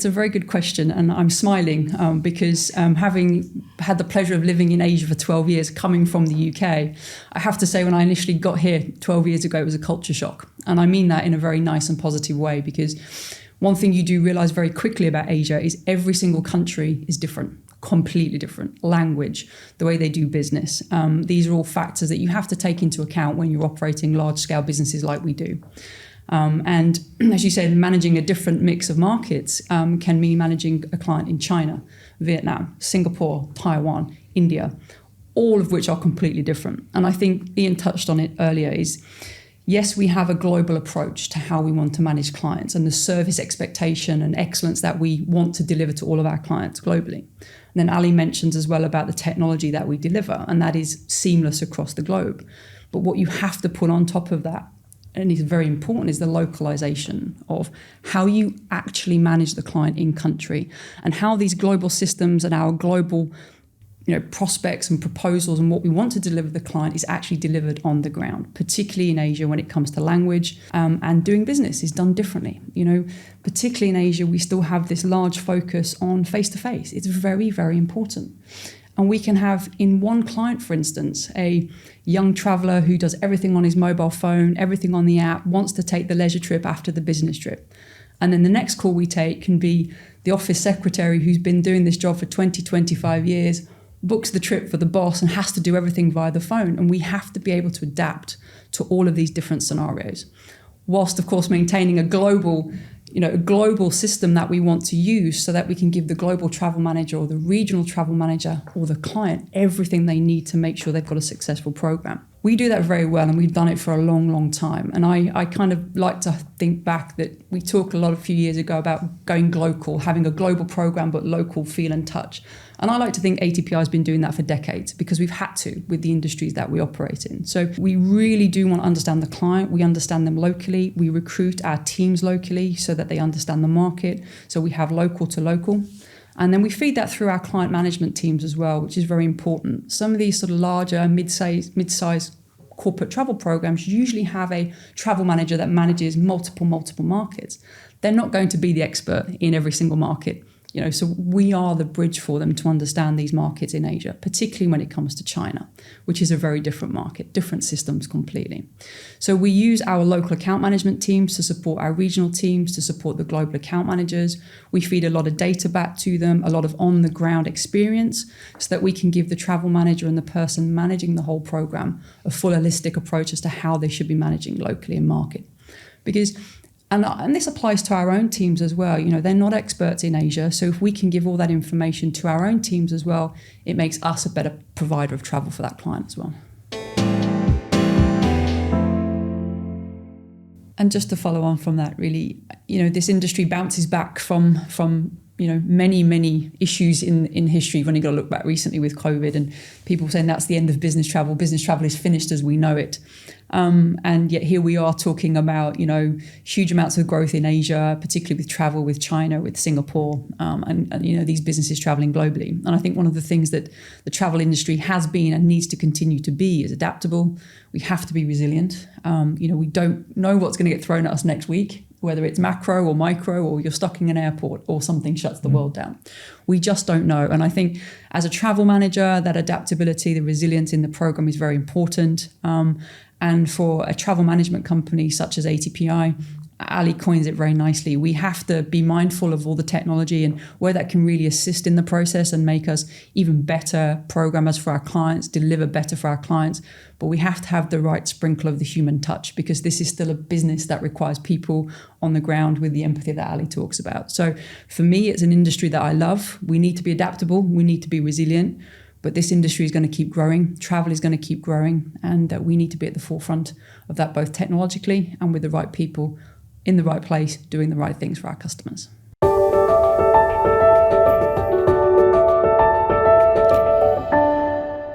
It's a very good question, and I'm smiling because having had the pleasure of living in Asia for 12 years, coming from the UK, I have to say when I initially got here 12 years ago, it was a culture shock. And I mean that in a very nice and positive way, because one thing you do realize very quickly about Asia is every single country is different, completely different. Language, the way they do business. These are all factors that you have to take into account when you're operating large-scale businesses like we do. And as you said, managing a different mix of markets can mean managing a client in China, Vietnam, Singapore, Taiwan, India, all of which are completely different. And I think Ian touched on it earlier is, yes, we have a global approach to how we want to manage clients and the service expectation and excellence that we want to deliver to all of our clients globally. And then Ali mentions as well about the technology that we deliver, and that is seamless across the globe. But what you have to put on top of that, and is very important, is the localization of how you actually manage the client in country and how these global systems and our global prospects and proposals and what we want to deliver to the client is actually delivered on the ground, particularly in Asia when it comes to language and doing business is done differently. Particularly in Asia, we still have this large focus on face-to-face. It's very, very important. And we can have in one client, for instance, a young traveller who does everything on his mobile phone, everything on the app, wants to take the leisure trip after the business trip. And then the next call we take can be the office secretary who's been doing this job for 20, 25 years, books the trip for the boss and has to do everything via the phone. And we have to be able to adapt to all of these different scenarios, whilst, of course, maintaining a global system that we want to use so that we can give the global travel manager or the regional travel manager or the client everything they need to make sure they've got a successful program. We do that very well, and we've done it for a long, long time. And I kind of like to think back that we talked a few years ago about going global, having a global program, but local feel and touch. And I like to think ATPI has been doing that for decades because we've had to with the industries that we operate in. So we really do want to understand the client. We understand them locally. We recruit our teams locally so that they understand the market. So we have local to local. And then we feed that through our client management teams as well, which is very important. Some of these sort of larger, mid-size corporate travel programs usually have a travel manager that manages multiple markets. They're not going to be the expert in every single market. So we are the bridge for them to understand these markets in Asia, particularly when it comes to China, which is a very different market, different systems completely. So we use our local account management teams to support our regional teams, to support the global account managers. We feed a lot of data back to them, a lot of on-the-ground experience, so that we can give the travel manager and the person managing the whole program a full holistic approach as to how they should be managing locally in market. Because And this applies to our own teams as well. They're not experts in Asia. So if we can give all that information to our own teams as well, it makes us a better provider of travel for that client as well. And just to follow on from that, really, this industry bounces back from many issues in history. When you got to look back recently with COVID and people saying that's the end of business travel. Business travel is finished as we know it. And yet here we are talking about, huge amounts of growth in Asia, particularly with travel with China, with Singapore, and these businesses traveling globally. And I think one of the things that the travel industry has been and needs to continue to be is adaptable. We have to be resilient. We don't know what's going to get thrown at us next week, whether it's macro or micro or you're stuck in an airport or something shuts the world down. We just don't know. And I think as a travel manager, that adaptability, the resilience in the program is very important. And for a travel management company such as ATPI, Ali coins it very nicely. We have to be mindful of all the technology and where that can really assist in the process and make us even better programmers for our clients, deliver better for our clients. But we have to have the right sprinkle of the human touch because this is still a business that requires people on the ground with the empathy that Ali talks about. So for me, it's an industry that I love. We need to be adaptable. We need to be resilient. But this industry is going to keep growing. Travel is going to keep growing. And we need to be at the forefront of that, both technologically and with the right people in the right place, doing the right things for our customers.